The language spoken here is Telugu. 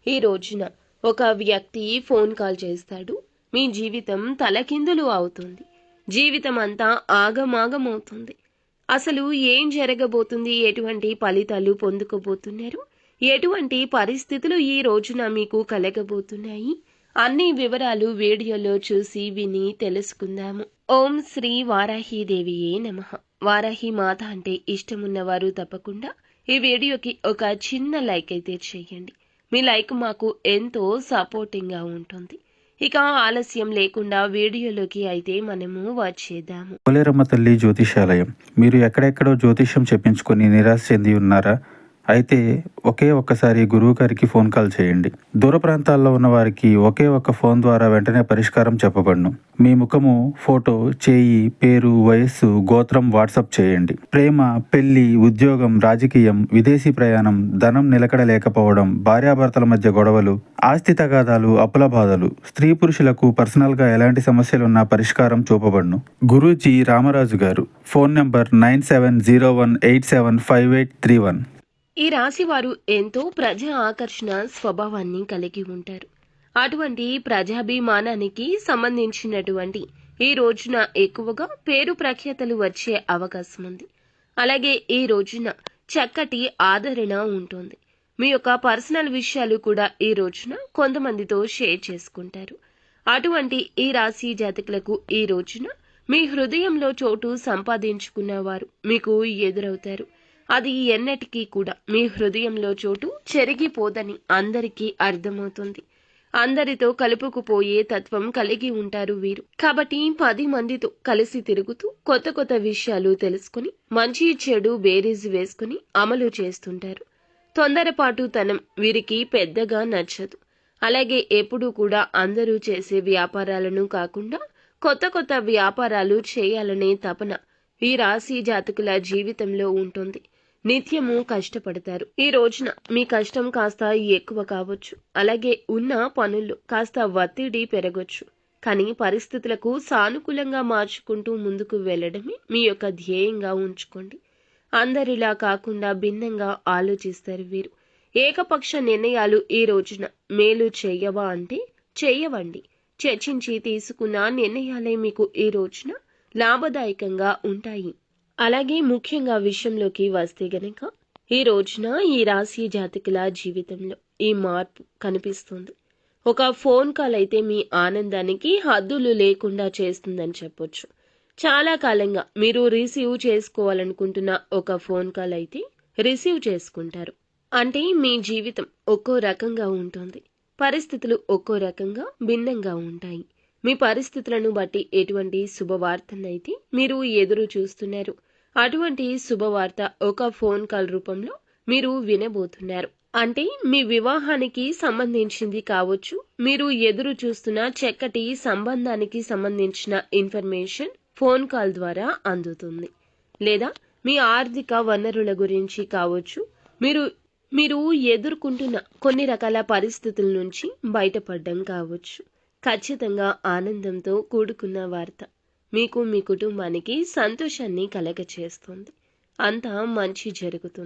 ఈ రోజున ఒక వ్యక్తి ఫోన్ కాల్ చేస్తాడు. మీ జీవితం తలకిందులు అవుతుంది. జీవితం అంతా ఆగమాగమవుతుంది. అసలు ఏం జరగబోతుంది, ఎటువంటి ఫలితాలు పొందుకోబోతున్నారు, ఎటువంటి పరిస్థితులు ఈ రోజున మీకు కలగబోతున్నాయి, అన్ని వివరాలు వీడియోలో చూసి విని తెలుసుకుందాము. ఓం శ్రీ వారాహీదేవియే నమః. వారాహి మాత అంటే ఇష్టమున్నవారు తప్పకుండా ఈ వీడియోకి ఒక చిన్న లైక్ అయితే చేయండి. మీ లైక్ మాకు ఎంతో సపోర్టింగ్గా ఉంటుంది. ఇక ఆలస్యం లేకుండా వీడియోలోకి అయితే మనము వచ్చేద్దాము. పోలేరమ్మ తల్లి జ్యోతిషాలయం. మీరు ఎక్కడెక్కడో జ్యోతిష్యం చెప్పించుకొని నిరాశ చెంది ఉన్నారా? అయితే ఒక్కసారి గురువు గారికి ఫోన్ కాల్ చేయండి. దూర ప్రాంతాల్లో ఉన్న వారికి ఒకే ఒక్క ఫోన్ ద్వారా వెంటనే పరిష్కారం చెప్పబడును. మీ ముఖము, ఫోటో, చేయి, పేరు, వయస్సు, గోత్రం వాట్సాప్ చేయండి. ప్రేమ, పెళ్లి, ఉద్యోగం, రాజకీయం, విదేశీ ప్రయాణం, ధనం నిలకడ లేకపోవడం, భార్యాభర్తల మధ్య గొడవలు, ఆస్తి తగాదాలు, అప్పుల బాధలు, స్త్రీ పురుషులకు పర్సనల్గా ఎలాంటి సమస్యలున్నా పరిష్కారం చూపబడును. గురూజీ రామరాజు గారు. Phone number 9701875831. ఈ రాశి వారు ఎంతో ప్రజా ఆకర్షణ స్వభావాన్ని కలిగి ఉంటారు. అటువంటి ప్రజాభిమానానికి సంబంధించినటువంటి ఈ రోజున ఎక్కువగా పేరు ప్రఖ్యాతలు వచ్చే అవకాశం ఉంది. అలాగే ఈ రోజున చక్కటి ఆదరణ ఉంటుంది. మీ యొక్క పర్సనల్ విషయాలు కూడా ఈ రోజున కొంతమందితో షేర్ చేసుకుంటారు. అటువంటి ఈ రాశి జాతకులకు ఈ రోజున మీ హృదయంలో చోటు సంపాదించుకున్న వారు మీకు ఎదురవుతారు. అది ఎన్నటికీ కూడా మీ హృదయంలో చోటు చెరిగిపోదని అందరికీ అర్థమవుతుంది. అందరితో కలుపుకుపోయే తత్వం కలిగి ఉంటారు వీరు. కాబట్టి 10 మందితో కలిసి తిరుగుతూ కొత్త కొత్త విషయాలు తెలుసుకుని మంచి చెడు బేరీజు వేసుకుని అమలు చేస్తుంటారు. తొందరపాటుతనం వీరికి పెద్దగా నచ్చదు. అలాగే ఎప్పుడూ కూడా అందరూ చేసే వ్యాపారాలను కాకుండా కొత్త కొత్త వ్యాపారాలు చేయాలనే తపన ఈ రాశి జాతకుల జీవితంలో ఉంటుంది. నిత్యము కష్టపడతారు. ఈ రోజున మీ కష్టం కాస్త ఎక్కువ కావచ్చు. అలాగే ఉన్న పనుల్లో కాస్త ఒత్తిడి పెరగొచ్చు. కానీ పరిస్థితులకు సానుకూలంగా మార్చుకుంటూ ముందుకు వెళ్ళడమే మీ యొక్క ధ్యేయంగా ఉంచుకోండి. అందరిలా కాకుండా భిన్నంగా ఆలోచిస్తారు వీరు. ఏకపక్ష నిర్ణయాలు ఈ రోజున మేలు చెయ్యవా అంటే చెయ్యవండి. చర్చించి తీసుకున్న నిర్ణయాలే మీకు ఈ రోజున లాభదాయకంగా ఉంటాయి. అలాగే ముఖ్యంగా విషయంలోకి వస్తే గనక ఈ రోజున ఈ రాశి జాతకుల జీవితంలో ఈ మార్పు కనిపిస్తుంది. ఒక ఫోన్ కాల్ అయితే మీ ఆనందానికి హద్దులు లేకుండా చేస్తుందని చెప్పొచ్చు. చాలా కాలంగా మీరు రిసీవ్ చేసుకోవాలనుకుంటున్న ఒక ఫోన్ కాల్ అయితే రిసీవ్ చేసుకుంటారు. అంటే మీ జీవితం ఒక్కో రకంగా ఉంటుంది. పరిస్థితులు ఒక్కో రకంగా భిన్నంగా ఉంటాయి. మీ పరిస్థితులను బట్టి ఎటువంటి శుభవార్తనైతే మీరు ఎదురు చూస్తున్నారు. అటువంటి శుభవార్త ఒక ఫోన్ కాల్ రూపంలో మీరు వినబోతున్నారు. అంటే మీ వివాహానికి సంబంధించింది కావచ్చు. మీరు ఎదురు చూస్తున్న చక్కటి సంబంధానికి సంబంధించిన ఇన్ఫర్మేషన్ ఫోన్ కాల్ ద్వారా అందుతుంది. లేదా మీ ఆర్థిక వనరుల గురించి కావచ్చు. మీరు ఎదుర్కొంటున్న కొన్ని రకాల పరిస్థితుల నుంచి బయటపడడం కావచ్చు. ఖచ్చితంగా ఆనందంతో కూడుకున్న వార్త మీకు, మీ కుటుంబానికి సంతోషాన్ని కలగచేస్తుంది. అంతా మంచి జరుగుతుంది.